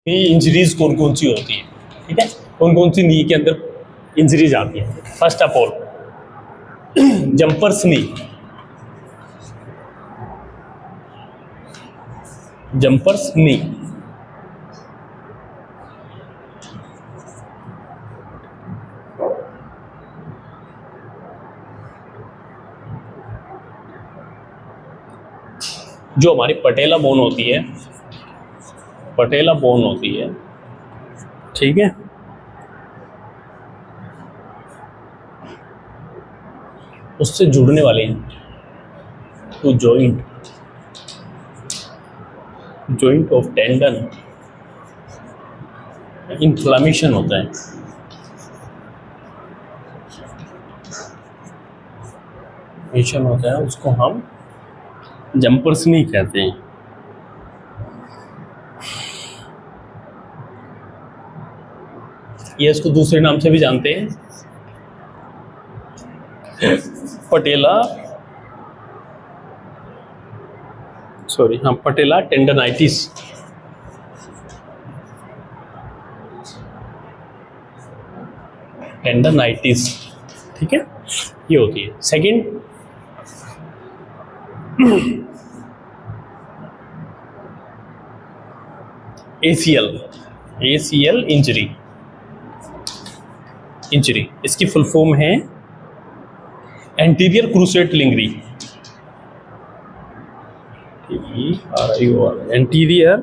Injuries कौन कौन सी होती है, ठीक है, कौन कौन सी नी के अंदर इंजरीज आती है। First of all jumper's knee, jumper's knee, जो हमारी पटेला बोन होती है, पटेला बोन होती है, ठीक है, उससे जुड़ने वाले तो joint, joint of tendon, inflammation होता है, इन्फ्लामेशन होता है, उसको हम जंपर्स नहीं कहते हैं। ये इसको दूसरे नाम से भी जानते हैं, पटेला, सॉरी हाँ, पटेला टेंडनाइटिस, टेंडनाइटिस, ठीक है, ये होती है। Second ACL, ACL injury, injury इसकी फुल फॉर्म है एंटीरियर क्रूसेट लिंगरी, anterior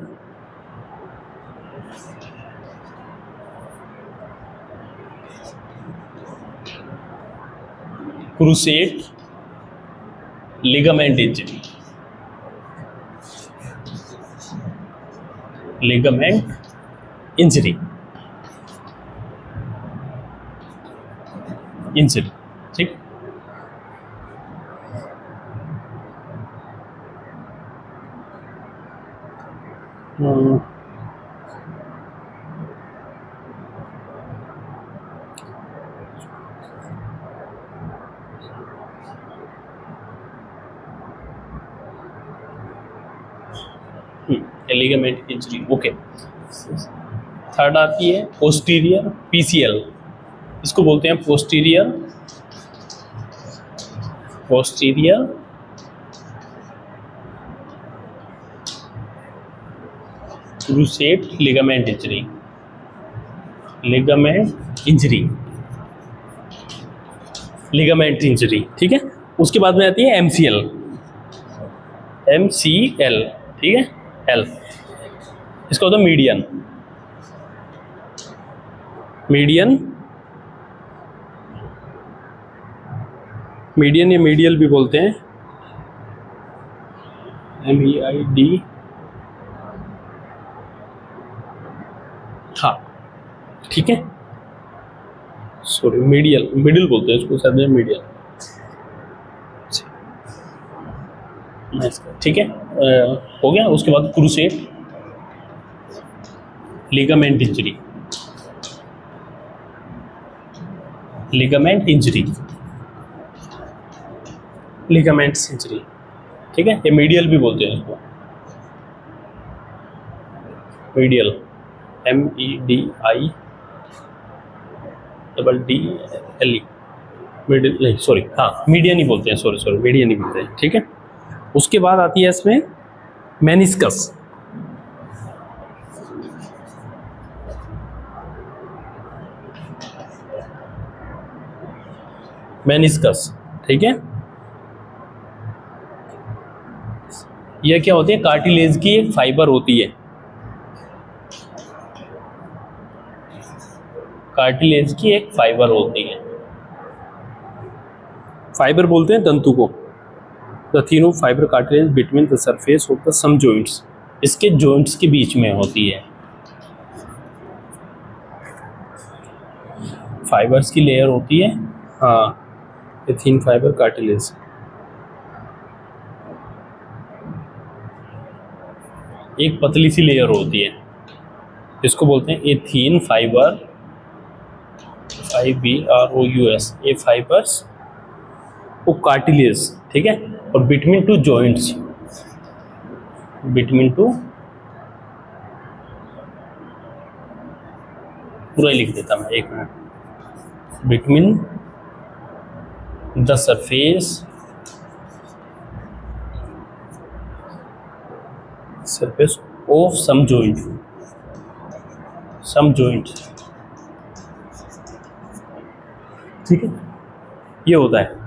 cruciate ligament injury, ligament injury, injury, ठीक। Ligament injury, okay. थर्ड आती है पोस्टीरियर PCL, इसको बोलते हैं posterior, posterior cruciate ligament injury, ligament injury, ligament injury, ठीक है। उसके बाद में आती है MCL, MCL, ठीक है, L, इसका होता है मीडियन, मीडियन, मीडियन या मीडियल भी बोलते हैं, MEID, हाँ, ठीक है, सॉरी मीडियल, मिडिल बोलते हैं इसको, शायद मीडियल, ठीक है, हो गया। उसके बाद crusade ligament injury, ligament injury, ligament injury, ठीक है, ये मीडियल भी बोलते हैं इसको, मीडियल, MEDIDDLE, मिडिल नहीं, सॉरी हाँ, मीडियन ही बोलते हैं, सॉरी सॉरी, मीडियन ही बोलते हैं, ठीक है। उसके बाद आती है इसमें मेनिस्कस, मेनिस्कस, ठीक है, यह क्या होती है, कार्टिलेज की एक फाइबर होती है, कार्टिलेज की एक फाइबर होती है, फाइबर बोलते हैं तंतु को, the thin of fibre cartilage between the surface of the some joints, इसके जॉइंट्स के बीच में होती है, फाइबर्स की लेयर होती है, हाँ, थिन फाइबर कार्टिलेज, एक पतली सी लेयर होती है, इसको बोलते हैं a thin fibre, FIBROUS, a fibres of cartilage, ठीक है, और between two joints, between two पूरा ही लिख देता मैं, एक मिनट। Between the surface of some joint, ठीक है, ये होता है।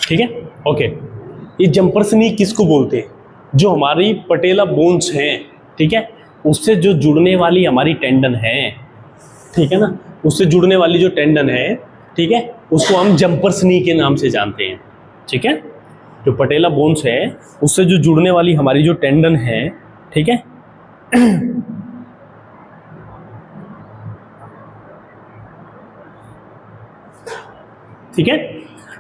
ठीक है, ओके। ये जंपर्स नी किसको बोलते हैं? जो हमारी पटेला बोन्स हैं, ठीक है, उससे जो जुड़ने वाली हमारी टेंडन है, ठीक है ना, उससे जुड़ने वाली जो टेंडन है, ठीक है, उसको हम जंपर्स नी के नाम से जानते हैं। ठीक है, जो पटेला बोन्स है उससे जो जुड़ने वाली हमारी जो टेंडन है, ठीक है, ठीक है,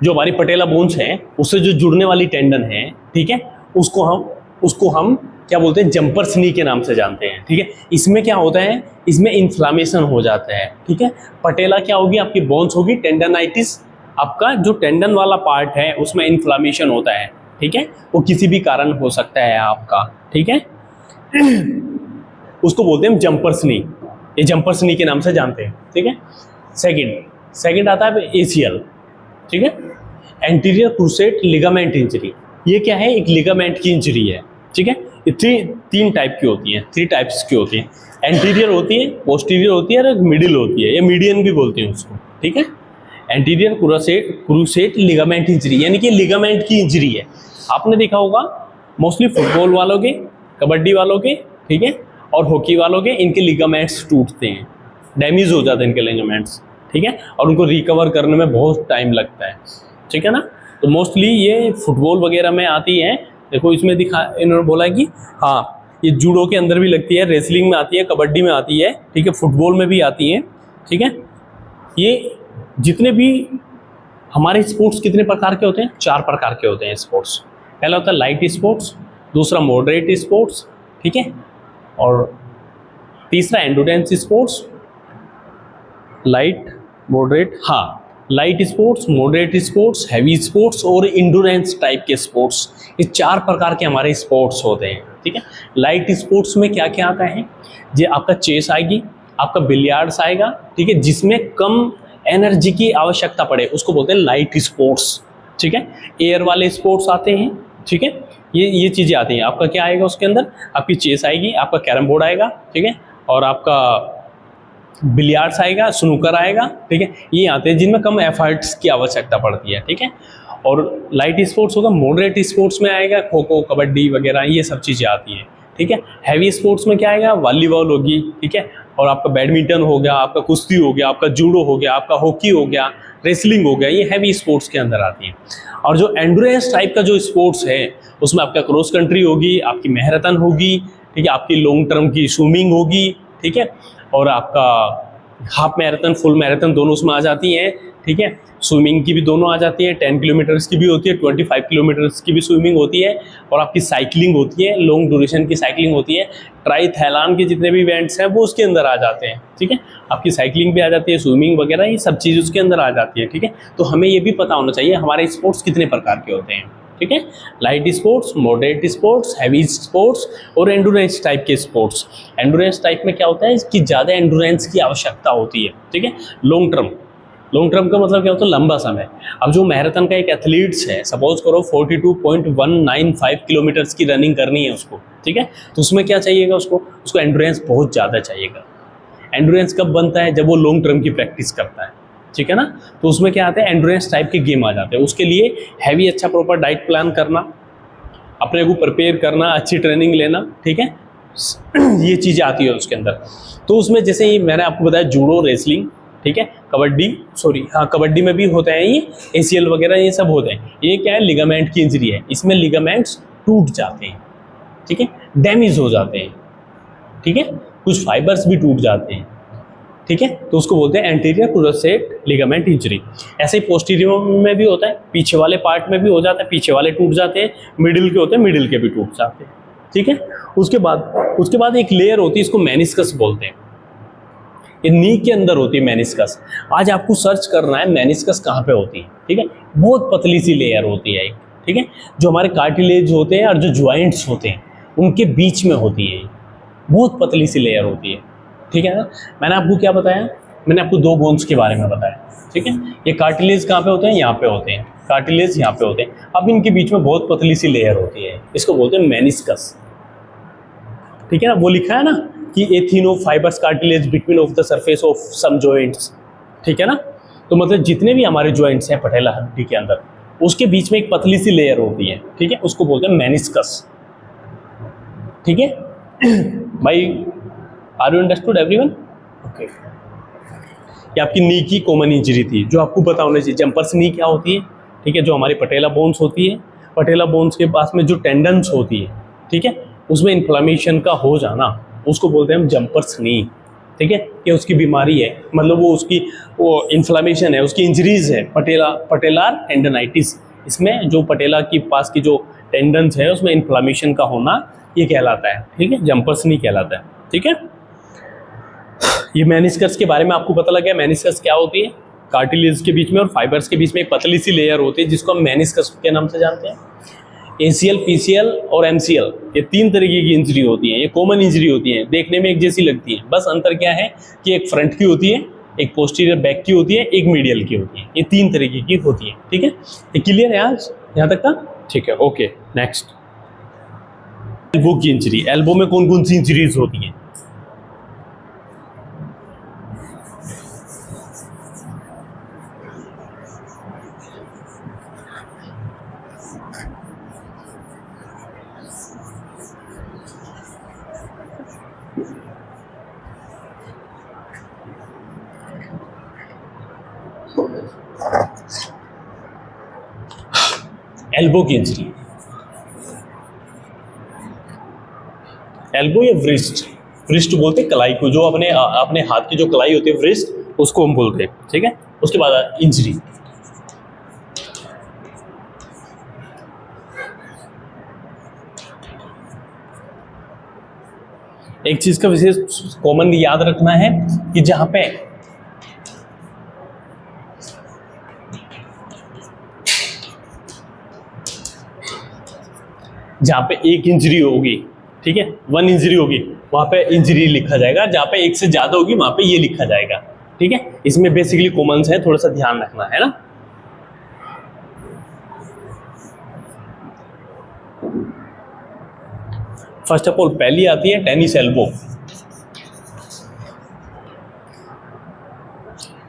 जो हमारी पटेला बोन्स है उससे जो जुड़ने वाली टेंडन है, ठीक है, उसको हम क्या बोलते हैं? जंपर्स नी के नाम से जानते हैं। ठीक है, इसमें क्या होता है? इसमें इन्फ्लामेशन हो जाता है। ठीक है, पटेला क्या होगी? आपकी बोन्स होगी, टेंडनाइटिस, आपका जो टेंडन वाला पार्ट है उसमें इन्फ्लामेशन होता है। ठीक है, वो किसी भी कारण हो सकता है आपका। ठीक है, उसको बोलते हैं जंपर्स नी, ये जंपर्स नी के नाम से जानते हैं। ठीक है, सेकंड आता है ACL। ठीक है, एंटीरियर क्रूसेट लिगामेंट इंजरी। ये क्या है? एक लिगामेंट की इंजरी है। ठीक है, ये तीन टाइप की होती हैं, 3 टाइप्स की होती हैं। एंटीरियर होती है, पोस्टीरियर होती है और एक मिडिल होती है, ये मीडियन भी बोलते हैं उसको। ठीक है, एंटीरियर क्रूसेट लिगामेंट इंजरी यानी कि लिगामेंट की इंजरी है। आपने देखा होगा मोस्टली फुटबॉल वालों के, कबड्डी वालों के, ठीक है, और हॉकी वालों के, इनके लिगामेंट्स टूटते हैं, डैमेज हो जाते हैं इनके लिगामेंट्स। ठीक है, और उनको रिकवर करने में बहुत टाइम लगता है। ठीक है ना, तो मोस्टली ये फुटबॉल वगैरह में आती है। देखो इसमें इन्होंने बोला है कि हाँ, ये जूडो के अंदर भी लगती है, रेसलिंग में आती है, कबड्डी में आती है, ठीक है, फुटबॉल में भी आती है। ठीक है, ये जितने भी हमारे स्पोर्ट्स कितने प्रकार के होते हैं? 4 प्रकार के होते हैं स्पोर्ट्स। पहला होता है लाइट स्पोर्ट्स, दूसरा मॉडरेट स्पोर्ट्स, ठीक है, और तीसरा एंडोरेंस स्पोर्ट्स। लाइट, मॉडरेट, हाँ, light sports, moderate sports, heavy sports और इंडोरेंस टाइप के स्पोर्ट्स, ये 4 प्रकार के हमारे स्पोर्ट्स होते हैं। ठीक है, लाइट स्पोर्ट्स में क्या क्या आता है? ये आपका चेस आएगी, आपका बिलियार्ड्स आएगा, ठीक है, जिसमें कम एनर्जी की आवश्यकता पड़े, उसको बोलते हैं लाइट स्पोर्ट्स। ठीक है, एयर वाले स्पोर्ट्स आते हैं। ठीक है, ये चीज़ें आती हैं। आपका क्या आएगा उसके अंदर? आपकी चेस आएगी, आपका कैरम बोर्ड आएगा, ठीक है, और आपका बिलियार्ड्स आएगा, स्नूकर आएगा। ठीक है, ये आते हैं जिनमें कम एफर्ट्स की आवश्यकता पड़ती है। ठीक है, और लाइट स्पोर्ट्स होगा, मॉडरेट स्पोर्ट्स में आएगा खो खो, कबड्डी वगैरह, ये सब चीज़ें आती हैं। ठीक है, हैवी स्पोर्ट्स में क्या आएगा? वॉलीबॉल होगी, ठीक है, और आपका बैडमिंटन हो गया, आपका कुश्ती हो गया, आपका जूडो हो गया, आपका हॉकी हो गया, रेसलिंग हो गया, ये हैवी स्पोर्ट्स के अंदर आती हैं। और जो एंडुरेंस टाइप का जो स्पोर्ट्स है उसमें आपका क्रॉस कंट्री होगी, आपकी मैराथन होगी, ठीक है, आपकी लॉन्ग टर्म की स्विमिंग होगी, ठीक है, और आपका हाफ मैराथन, फुल मैराथन दोनों उसमें आ जाती हैं। ठीक है, स्विमिंग की भी दोनों आ जाती है, 10 किलोमीटर्स की भी होती है, 25 किलोमीटर्स की भी स्विमिंग होती है, और आपकी साइकिलिंग होती है, लॉन्ग ड्यूरेशन की साइकिलिंग होती है। ट्राइथैलॉन के जितने भी इवेंट्स हैं वो उसके अंदर आ जाते हैं। ठीक है, आपकी साइकिलिंग भी आ जाती है, स्विमिंग वगैरह, ये सब चीज़ उसके अंदर आ जाती है। ठीक है, तो हमें ये भी पता होना चाहिए हमारे स्पोर्ट्स कितने प्रकार के होते हैं। ठीक है, light sports, moderate sports, heavy sports और एंडुरेंस टाइप के स्पोर्ट्स। एंडुरेंस टाइप में क्या होता है कि ज़्यादा एंडुरेंस की आवश्यकता होती है। ठीक है, लॉन्ग टर्म का मतलब क्या होता है? लंबा समय। अब जो मैराथन का एक एथलीट्स है, सपोज करो 42.195 किलोमीटर्स की रनिंग करनी है उसको, ठीक है, तो उसमें क्या चाहिएगा? उसको एंडुरेंस बहुत ज़्यादा चाहिएगा। एंडुरेंस कब बनता है? जब वो लॉन्ग टर्म की प्रैक्टिस करता है। ठीक है ना, तो उसमें क्या आता है? एंडुरेंस टाइप के गेम आ जाते हैं। उसके लिए हैवी अच्छा प्रॉपर डाइट प्लान करना, अपने को प्रिपेयर करना, अच्छी ट्रेनिंग लेना, ठीक है, ये चीज़ें आती है उसके अंदर। तो उसमें जैसे ही मैंने आपको बताया जूडो, रेसलिंग, ठीक है, कबड्डी में भी होते हैं ये ACL वगैरह, ये सब होते हैं। ये क्या है? लिगामेंट की इंजरी है, इसमें लिगामेंट्स टूट जाते हैं, ठीक है, डैमेज हो जाते हैं, ठीक है, कुछ फाइबर्स भी टूट जाते हैं। ठीक है, तो उसको बोलते हैं एंटीरियर क्रूसेट लिगामेंट इंजरी। ऐसे ही पोस्टीरियर में भी होता है, पीछे वाले पार्ट में भी हो जाता है, पीछे वाले टूट जाते हैं, मिडिल के होते हैं, मिडिल के भी टूट जाते हैं। ठीक है, उसके बाद एक लेयर होती है, इसको मेनिस्कस बोलते हैं। ये नी के अंदर होती है मेनिस्कस। आज आपको सर्च करना है मेनिस्कस कहाँ पे होती है, ठीक है। बहुत पतली सी लेयर होती है एक, ठीक है, जो हमारे कार्टिलेज होते हैं और जो ज्वाइंट्स होते हैं उनके बीच में होती है, बहुत पतली सी लेयर होती है, ठीक है ना। मैंने आपको क्या बताया, मैंने आपको दो बोन्स के बारे में बताया, ठीक है। ये कार्टिलेज कहाँ पे होते हैं, यहाँ पे होते हैं, कार्टिलेज यहाँ पे होते हैं। अब इनके बीच में बहुत पतली सी लेयर होती है, इसको बोलते हैं मेनिस्कस, ठीक है ना। वो लिखा है ना कि a thin of fibres cartilage between of the surface of some joints, ठीक है ना। तो मतलब जितने भी हमारे जॉइंट्स हैं पटेला हड्डी के अंदर, उसके बीच में एक पतली सी लेयर होती है, ठीक है, उसको बोलते हैं मेनिस्कस, ठीक है। भाई are you understood everyone? Okay. ये आपकी नी की कॉमन इंजरी थी जो आपको पता होना चाहिए। जंपर्स नी क्या होती है, ठीक है, जो हमारी पटेला बोन्स होती है, पटेला बोन्स के पास में जो टेंडन्स होती है, ठीक है, उसमें इन्फ्लामेशन का हो जाना, उसको बोलते हैं हम जंपर्स नी, ठीक है। कि उसकी बीमारी है, मतलब वो उसकी वो इन्फ्लामेशन है, उसकी इंजरीज है, पटेलार टेंडनाइटिस। इसमें जो पटेला की पास की जो टेंडन्स है उसमें इन्फ्लामेशन का होना, ये कहलाता है, ठीक है, जंपर्स नी कहलाता है, ठीक है। ये मेनिस्कस के बारे में आपको पता लग गया। मेनिस्कस क्या होती है, कार्टिलेज के बीच में और फाइबर्स के बीच में एक पतली सी लेयर होती है जिसको हम मेनिस्कस के नाम से जानते हैं। ACL, PCL और MCL, ये तीन तरीके की इंजरी होती है, ये कॉमन इंजरी होती है, देखने में एक जैसी लगती है, बस अंतर क्या है कि एक फ्रंट की होती है, एक पोस्टीरियर बैक की होती है, एक मीडियल की होती है, ये तीन तरीके की होती है, ठीक है। ये क्लियर है आज यहाँ तक का? ठीक है, ओके। नेक्स्ट, एल्बो की इंजरी। एल्बो में कौन कौन सी इंजरीज होती हैं? एल्बो की इंजरी, एल्बो या व्रिस्ट, व्रिस्ट बोलते हैं कलाई को, जो अपने अपने हाथ की जो कलाई होती है व्रिस्ट, उसको हम बोलते हैं, ठीक है। उसके बाद इंजरी, एक चीज का विशेष कॉमन याद रखना है कि जहां पे एक इंजरी होगी, ठीक है, वन इंजरी होगी, वहां पे इंजरी लिखा जाएगा। जहां पे एक से ज्यादा होगी वहां पे ये लिखा जाएगा, ठीक है। इसमें बेसिकली कॉमन्स है, थोड़ा सा ध्यान रखना है ना। फर्स्ट ऑफ ऑल पहली आती है टेनिस एल्बो।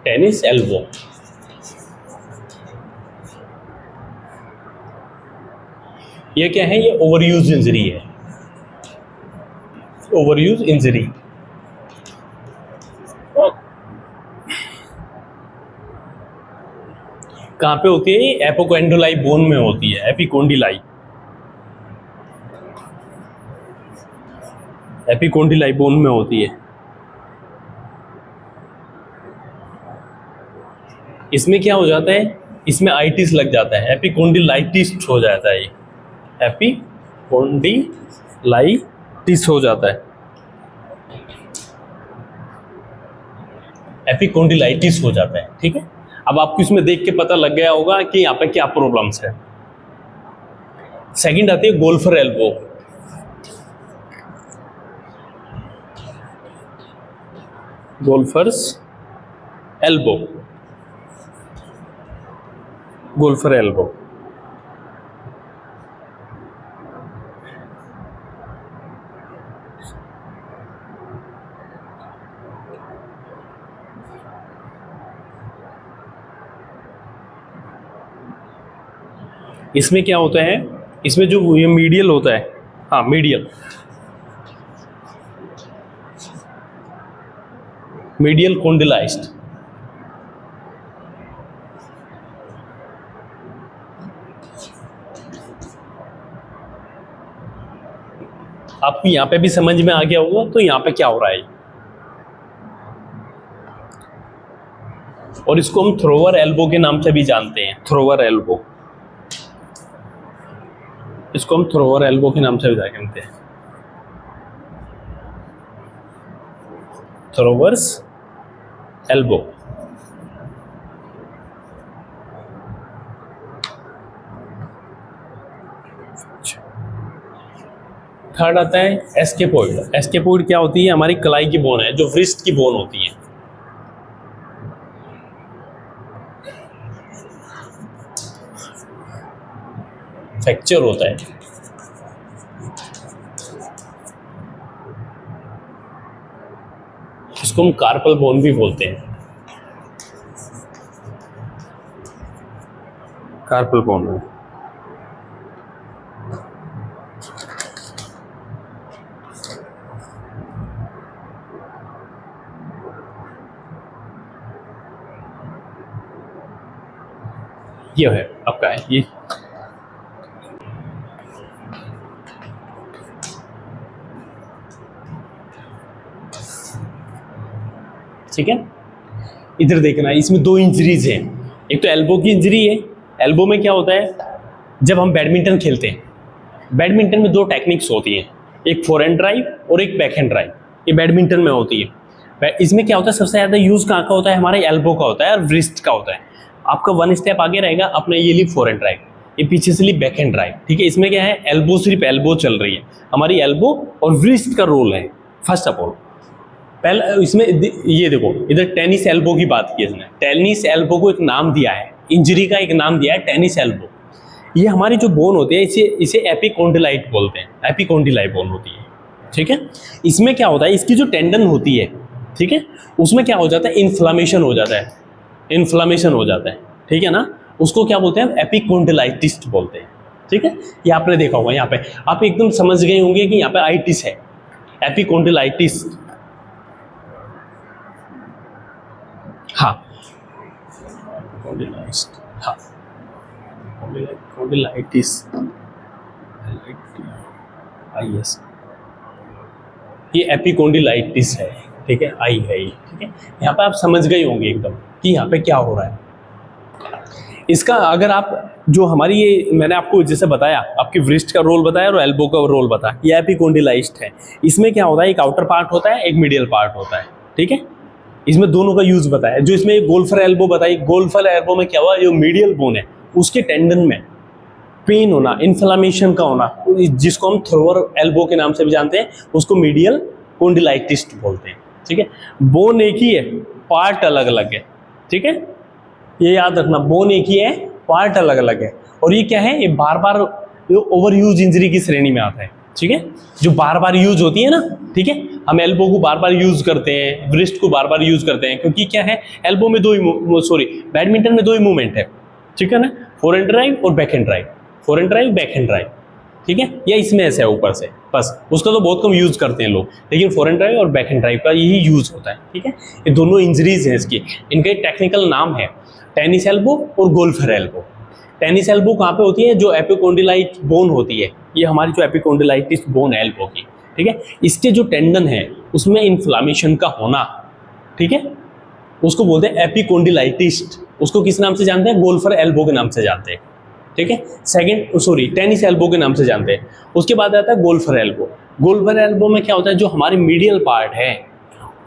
टेनिस एल्बो, ये क्या है, ये ओवरयूज इंजरी है, ओवरयूज इंजरी। कहां पे होती है? एपोकॉन्डिलाई बोन में होती है, एपिकोंडिलाई, एपिकोंडिलाई बोन में होती है। इसमें क्या हो जाता है, इसमें आइटिस लग जाता है, एपिकोंडिलाइटिस हो जाता है, एपिकोंडिलाइटिस हो जाता है, एपिकोंडिलाइटिस हो जाता है, ठीक है। अब आपको इसमें देख के पता लग गया होगा कि यहाँ पे क्या प्रॉब्लम्स है। सेकंड आती है golfer elbow. Golfer's elbow, golfer elbow, इसमें क्या होता है, इसमें जो ये मीडियल होता है, हाँ मीडियल, मीडियल कॉन्डिलाइज्ड, आपको यहां पे भी समझ में आ गया होगा तो यहां पे क्या हो रहा है। और इसको हम थ्रोवर एल्बो के नाम से भी जानते हैं, थ्रोवर एल्बो, इसको हम थ्रोवर एल्बो के नाम से भी जानते हैं, थ्रोवर्स एल्बो। थर्ड आता है एस्केपोइड। एस्केपोइड क्या होती है? हमारी कलाई की बोन है, जो व्रिस्ट की बोन होती है। फ्रैक्चर होता है, इसको हम कार्पल बोन भी बोलते हैं। कार्पल बोन है। ये है आपका है ये। ठीक है, इधर देखना, इसमें दो इंजरीज हैं। एक तो एल्बो की इंजरी है। एल्बो में क्या होता है, जब हम बैडमिंटन खेलते हैं, बैडमिंटन में दो टेक्निक्स होती हैं, एक फोरहैंड ड्राइव और एक बैकहैंड ड्राइव। ये बैडमिंटन में होती है। इसमें क्या होता है, सबसे ज़्यादा यूज़ कहाँ का होता है? हमारे एल्बो का होता है और व्रिस्ट का होता है। आपका वन स्टेप आगे रहेगा, अपने ये ली फोरहैंड ड्राइव, ये पीछे से ली बैकहैंड ड्राइव। ठीक है, इसमें क्या है, एल्बो, सिर्फ एल्बो चल रही है, हमारी एल्बो और व्रिस्ट का रोल है। फर्स्ट ऑफ ऑल पहले इसमें ये देखो, इधर टेनिस एल्बो की बात की इसने। टेनिस एल्बो को एक नाम दिया है, इंजरी का एक नाम दिया है टेनिस एल्बो। ये हमारी जो बोन होती है, इसे एपिकोंडिलाइट बोलते हैं। एपिकोंडिलाई बोन होती है। ठीक है, इसमें क्या होता है, इसकी जो टेंडन होती है, ठीक है, उसमें क्या हो जाता है, इन्फ्लामेशन हो जाता है। इन्फ्लामेशन हो जाता है, ठीक है ना, उसको क्या बोलते हैं, एपिकोंडिलाइटिस बोलते हैं। ठीक है, ये आपने देखा होगा, यहाँ पे आप एकदम समझ गए होंगे कि यहाँ पे आइटिस है, एपिकोंडिलाइटिस। हाँ, हाँ, कोंडिलाइटिस, yes, ये एपिकोंडिलाइटिस है। ठीक है, आई है ये। ठीक है, यहाँ पे आप समझ गए होंगे एकदम कि यहाँ पे क्या हो रहा है। इसका अगर आप जो हमारी ये मैंने आपको जैसे बताया, आपकी व्रिस्ट का रोल बताया और एल्बो का रोल बताया, ये एपिकोंडिलाइस्ट है। इसमें क्या होता है, एक आउटर पार्ट होता है, एक मीडियल पार्ट होता है। ठीक है, इसमें दोनों का यूज बताया। जो इसमें गोल्फर एल्बो बताई, गोल्फर एल्बो में क्या हुआ, जो मीडियल बोन है उसके टेंडन में पेन होना, इन्फ्लामेशन का होना, जिसको हम थ्रोअर एल्बो के नाम से भी जानते हैं, उसको मीडियल कोंडिलाइटिस बोलते हैं। ठीक है, बोन एक ही है, पार्ट अलग अलग है। ठीक है, ये याद रखना, बोन एक ही है, पार्ट अलग अलग है। और ये क्या है, ये बार बार ओवर यूज इंजरी की श्रेणी में आता है। ठीक है, जो बार बार यूज होती है ना। ठीक है, हम एल्बो को बार बार यूज करते हैं, व्रिस्ट को बार बार यूज करते हैं, क्योंकि क्या है, एल्बो में बैडमिंटन में दो ही मूवमेंट है। ठीक है ना, फोरहैंड ड्राइव और backhand drive, forehand drive, backhand drive. ठीक है, या इसमें ऐसे है ऊपर से, बस उसका तो बहुत कम यूज करते हैं लोग, लेकिन फोरहैंड ड्राइव और बैकहैंड ड्राइव का यही यूज होता है। ठीक है, ये दोनों इंजरीज हैं इसकी, इनका एक टेक्निकल नाम है टेनिस एल्बो और गोल्फर एल्बो। टेनिस एल्बो कहाँ पे होती है, जो एपिकोंडिलाइट बोन होती है, ये हमारी जो एपिकोंडिलाइटिस बोन है एल्बो की। ठीक है, इसके जो टेंडन है उसमें इन्फ्लामेशन का होना, ठीक है, उसको बोलते हैं एपिकोंडिलाइटिस। उसको किस नाम से जानते हैं, गोल्फर एल्बो के नाम से जानते हैं। ठीक है, टेनिस एल्बो के नाम से जानते हैं। उसके बाद आता है गोल्फर एल्बो। गोल्फर एल्बो में क्या होता है, जो हमारी मीडियल पार्ट है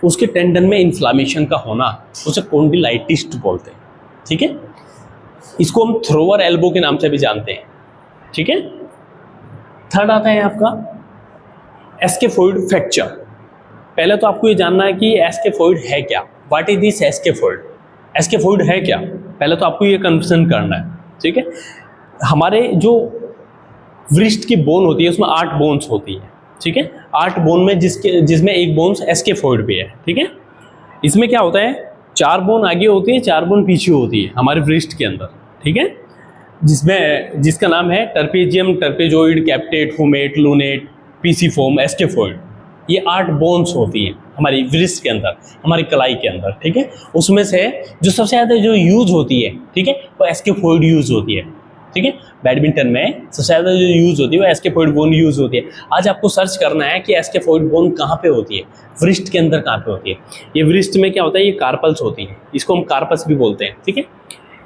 उसके टेंडन में इन्फ्लामेशन का होना, उसे कोंडिलाइटिस बोलते हैं। ठीक है, इसको हम थ्रोअर एल्बो के नाम से भी जानते हैं। ठीक है, थर्ड आता है आपका एस्केफोइड फ्रैक्चर। पहले तो आपको ये जानना है कि एस्केफोइड है क्या, व्हाट इज दिस एस्केफोइड। एस्केफोइड है क्या, पहले तो आपको ये कंफ्यूजन करना है। ठीक है, हमारे जो व्रिस्ट की बोन होती है उसमें 8 बोन्स होती है। ठीक है, 8 बोन में जिसमें एक बोन्स एस्केफोइड भी है। ठीक है, इसमें क्या होता है, 4 बोन आगे होती है, 4 बोन पीछे होती है हमारे व्रिस्ट के अंदर। ठीक है, जिसका नाम है टर्पेजियम, टर्पेजोइड, कैप्टेट, हुमेट, लूनेट, पीसीफोम, एस्केफोइड। ये 8 बोन्स होती हैं हमारी व्रिस्ट के अंदर, हमारी कलाई के अंदर। ठीक है, उसमें से जो सबसे ज़्यादा जो यूज होती है, ठीक है, वो एस्केफोइड यूज होती है। ठीक है, बैडमिंटन में सबसे ज़्यादा जो यूज होती है वो एस्केफोइड बोन यूज होती है। आज आपको सर्च करना है कि एस्केफोइड बोन कहाँ पे होती है, व्रिस्ट के अंदर कहाँ पे होती है। ये व्रिस्ट में क्या होता है, ये कार्पल्स होती है, इसको हम कार्पस भी बोलते हैं। ठीक है,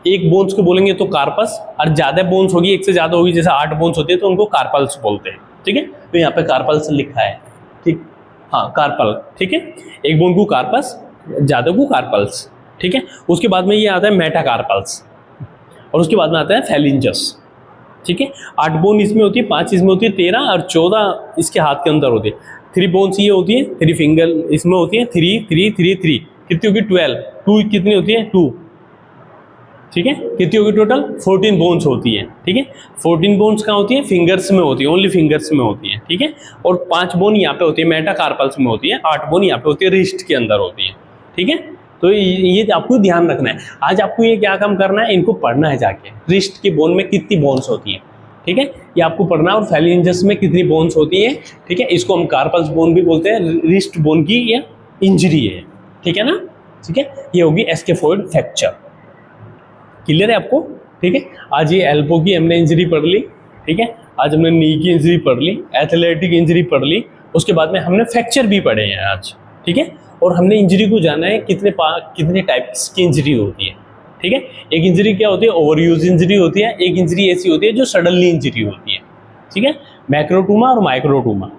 एक बोन्स को बोलेंगे तो कार्पस, और ज़्यादा बोन्स होगी, एक से ज़्यादा होगी, जैसे 8 बोन्स होती है तो उनको कार्पल्स बोलते हैं। ठीक है, तो यहाँ पे कार्पल्स लिखा है। ठीक, हाँ, कार्पल। ठीक है, एक बोन को कार्पस जाता है कार्पल्स, ठीक है। उसके बाद में ये आता है मेटाकार्पल्स, और उसके बाद में आता है फेलिंजस, ठीक है। 8 बोन इसमें होती है, 5 इसमें होती है, 13 और 14 इसके हाथ के अंदर होती है। 3 बोन्स ये होती है, 3 फिंगर इसमें होती है, 3 3 3 3 कितनी होगी 12, 2 कितनी होती है 2, ठीक है। कितनी होगी टोटल 14 बोन्स होती है, ठीक है। 14 बोन्स कहाँ होती है, फिंगर्स में होती है, ओनली फिंगर्स में होती है, ठीक है। और 5 बोन यहाँ पे होती है मेटाकार्पल्स में होती है, 8 बोन यहाँ पे होती है रिस्ट के अंदर होती है, ठीक है। तो ये आपको ध्यान रखना है। आज आपको ये क्या काम करना है, इनको पढ़ना है जाके, रिस्ट की बोन में कितनी बोन्स होती है, ठीक है, ये आपको पढ़ना है। और फेलिंजस में कितनी बोन्स होती है, ठीक है। इसको हम कार्पल्स बोन भी बोलते हैं, रिस्ट बोन की ये इंजरी है, ठीक है ना, ठीक है। ये होगी स्कैफोल्ड फ्रैक्चर। क्लियर है आपको, ठीक है। आज ये एल्बो की हमने इंजरी पढ़ ली, ठीक है। आज हमने नी की इंजरी पढ़ ली, एथलेटिक इंजरी पढ़ ली, उसके बाद में हमने फ्रैक्चर भी पढ़े हैं आज, ठीक है। और हमने इंजरी को जाना है कितने टाइप्स की इंजरी होती है, ठीक है। एक इंजरी क्या होती है, ओवरयूज इंजरी होती है। एक इंजरी ऐसी होती है जो सडनली इंजरी होती है, ठीक है, मैक्रोटूमा और माइक्रोटूमा।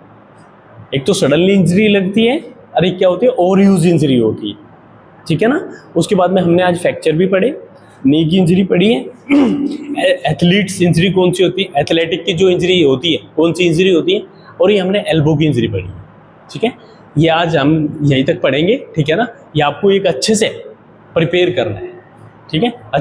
एक तो सडनली इंजरी लगती है और एक क्या होती है, ओवरयूज इंजरी होती है, ठीक है ना। उसके बाद में हमने आज फ्रैक्चर भी पढ़े, नी की इंजरी पढ़ी है। एथलीट्स इंजरी कौन सी होती है, एथलेटिक की जो इंजरी होती है कौन सी इंजरी होती है, और ये हमने एल्बो की इंजरी पढ़ी है, ठीक है। ये आज हम यहीं तक पढ़ेंगे, ठीक है ना। ये आपको एक अच्छे से प्रिपेयर करना है, ठीक है। अच्छा